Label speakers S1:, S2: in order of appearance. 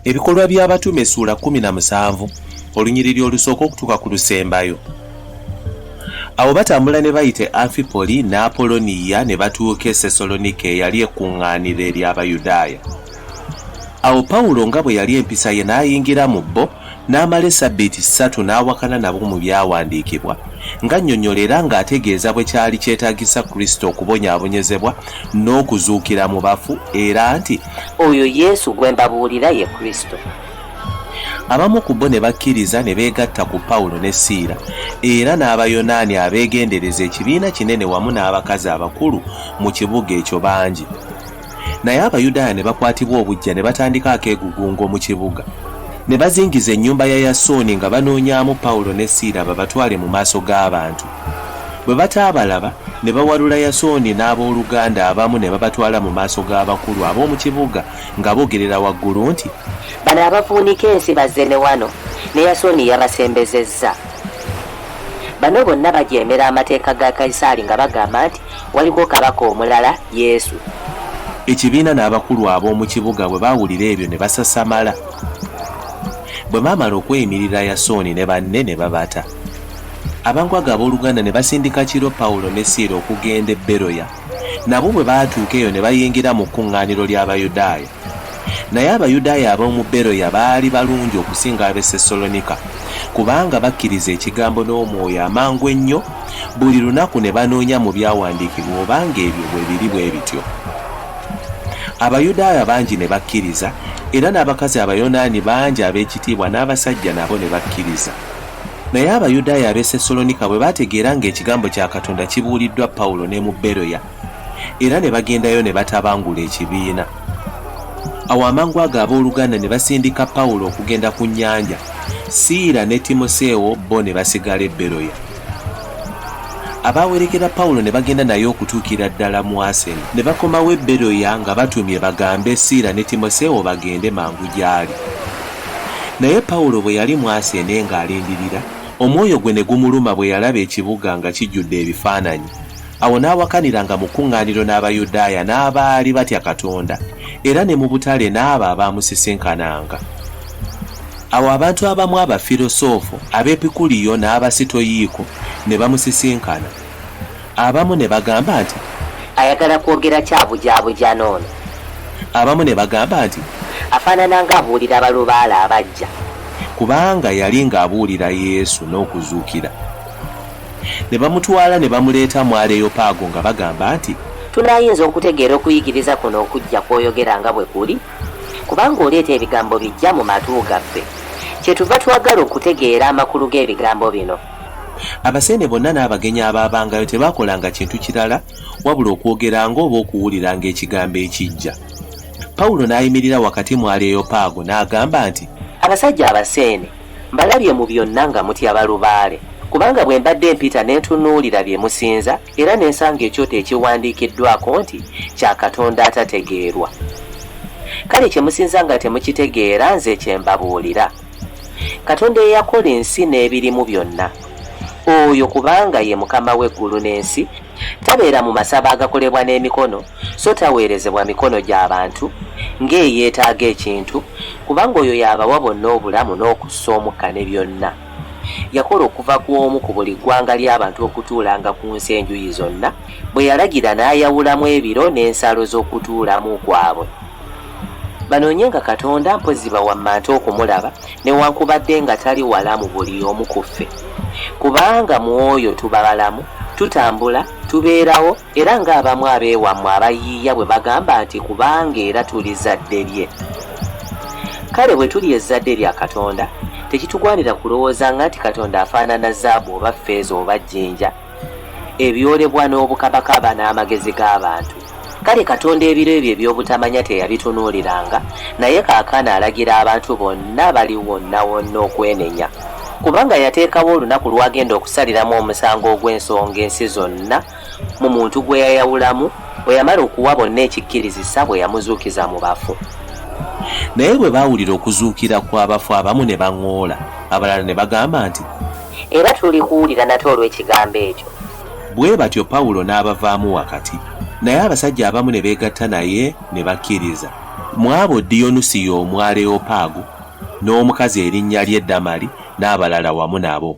S1: Ebikolwa by'Abatume ssuula 17 olunyiriri olusooka okutuuka ku lusembayo. Awo batambula ne bayite Amfipoli ne Apoloniya ne batuuka e Sesolonike eyali ekkuŋŋaaniro ery'Abayudaaya. Awo Pawulo nga bwe yali empisa ye n'ayingira mu bo n'amala essabbiiti 3 n'awakana nabo mu byawandiikibwa ng'annyonnyolera ng'ategeeza bwe kyali kyetaagisa Kristo okubonyaabonyezebwa n'okuzuukira mu bafu era nti
S2: oyo Yesu gwe mbabuulira ye Kristo.
S1: Abamu ku bo ne bakkiriza ne beegatta ku Pawulo ne Siira era n'Abayonaani abeegendereza ekibiina kinene wamu n'abakazi abakulu mu kibuga ekyo bangi. Naye Abayudaaya ne bakwatibwa obujja ne batandika akeegugungo mu kibuga. Ne bazingiza ennyumba ya Yasooni nga banoonyaamu Pawulo ne Siira babatwale mu maaso g'abantu. Bwe bataabalaba ne bawalula Yasooni n'abooluganda abamu ne babatwala mu maaso g'abakulu ab'omu kibuga nga boogerera waggulu nti,
S2: bano abavuunika ensi bazze ne wano ne Yasooni yabasembezezza. Bano bonna bajeemera amateeka ga Kayisaali nga bagamba nti waliko kabaka omulala Yesu.
S1: Ekibiina n'abakulu ab'omu kibuga bwe baawulira ebyo ne basasamala. Bwe baamala okweyimirira Yasooni ne banne ne babata. Abangwaga abooluganda ne basindika kiro Pawulo ne Siira okugenda e Beroya. Nabo bwe baatuuka eyo ne bayingira mu kkuŋŋaaniro ly'Abayudaaya. Naye Abayudaaya ab'omu Beroya baali balungi okusinga ab'e Sesolonika kubanga bakkiriza ekigambo n'omwoyo amangu ennyo, buli lunaku ne banoonya mu byawandiikibwa obanga ebyo bwe biri bwe bityo. Abayudaaya bangi ne bakkiriza era n'abakazi Abayonaani bangi ab'ekitiibwa n'abasajja nabo ne bakkiriza. Naye Abayudaaya ab'e Sesolonika bwe baategeera ng'ekigambo kya Katonda kibuuliddwa Pawulo ne mu Beroya era ne bagendayo ne batabangula ekibiina. Awo amangu ago abooluganda ne basindika Pawulo okugenda ku nnyanja, Siira ne Timoseewo bo ne basigala e Beroya. Abaawerekera Pawulo ne bagenda naye okutuukira ddala mu Asene ne bakomawo e Beroya nga batumye bagambe Siira ne Timoseewo bagende mangu gy'ali. Naye Pawulo bwe yali mu Asene ng'alindirira, omwoyo gwe ne gumuluma bwe yalaba ekibuga nga kijjudde ebifaananyi. Awo n'awakaniranga mu kkuŋŋaaniro n'Abayudaaya n'abaali batya Katonda era ne mu butale n'abo abaamusisinkananga. Awo abantu abamu abafirosoofu, ab'Epikuliyo n'Abasitoyiiko ne bamusisinkana. Abamu ne bagamba nti
S2: ayagala kwogera kyabujaabuja n'ono.
S1: Abamu ne bagamba nti
S2: afaanana ng'abuulira abalubaale abajja,
S1: kubanga yali ng'abuulira Yesu n'okuzuukira. Ne bamutwala ne bamuleeta mu Aleyopaago nga bagamba nti
S2: tunaayinza okutegeera okuyigiriza kuno okujja kw'oyogera nga bwe kuli, kubanga oleeta ebigambo bijja mu matu gaffe. Kyetuva twagala okutegeera amakulu g'ebigambo bino.
S1: Abaseene bonna n'abagenyi abaabangayo tebaakolanga kintu kirala wabula okwogeranga oba okuwuliranga ekigambo ekijja. Pawulo n'ayimirira wakati mu Aleyopaago n'agamba nti
S2: abasajja abaseene, mbalabye mu byonna nga mutya balubaale, kubanga bwe mbadde mpita ne ntunuulira bye musinza era ne nsanga ekyoto ekiwandiikiddwako nti kya Katonda atategeerwa. Kale kye musinza nga temukitegeera nze kye mbabuulira. Katonda eyakola ensi n'ebirimu byonna, oyo kubanga ye Mukama w'eggulu n'ensi, tabeera mu masaba agakolebwa n'emikono so taweerezebwa mikono gy'abantu ng'eyeetaaga ekintu, kubanga oyo y'abawa bonna obulamu n'okussa omukka ne byonna. Yakola okuva ku omu ku buli ggwanga ly'abantu okutuulanga ku nsi enjuyi zonna, bwe yalagira n'ayawulamu ebiro n'ensalo z'okutuulamu kwabwe. Banoonyenga Katonda mpozi bawammanta okumulaba newankubadde nga tali walamu buli omu ku ffe, kubanga mu oyo tuba balamu, tutambula, tubeerawo era ng'abamu abeewammwe abayiiya bwe bagamba nti kubanga era tuli zadde lye. Kale bwe tuli ezzadde lya Katonda, tekitugwanira kulowooza nti Katonda afaanana zaabu oba ffeeza oba jjinja, ebyolebwa n'obukabakaba n'amagezi g'abantu. Kale Katonda ebiro ebyo eby'obutamanya teyabitunuuliranga, naye kaakano alagira abantu bonna bali wonna wonna okwenenya, kubanga yateekawo olunaku lwagenda okusaliramu omusango ogw'ensonga ensi zonna mu muntu gwe yayawulamu bwe yamala okuwa bonna ekikkirizisa bwe yamuzuukiza mu bafu.
S1: Naye bwe baawulira okuzuukira kw'abafu abamu ne baŋŋoola, abalala ne bagamba nti
S2: era tuli kuwulira nate olw'ekigambo ekyo.
S1: Bwe batyo Pawulo n'abavaamu wakati, naye abasajja abamu ne beegatta naye ne bakkiriza. mu abo Diyonusiyo omwa Areopaago n'omukazi erinnya lye Damali n'abalala wamu nabo.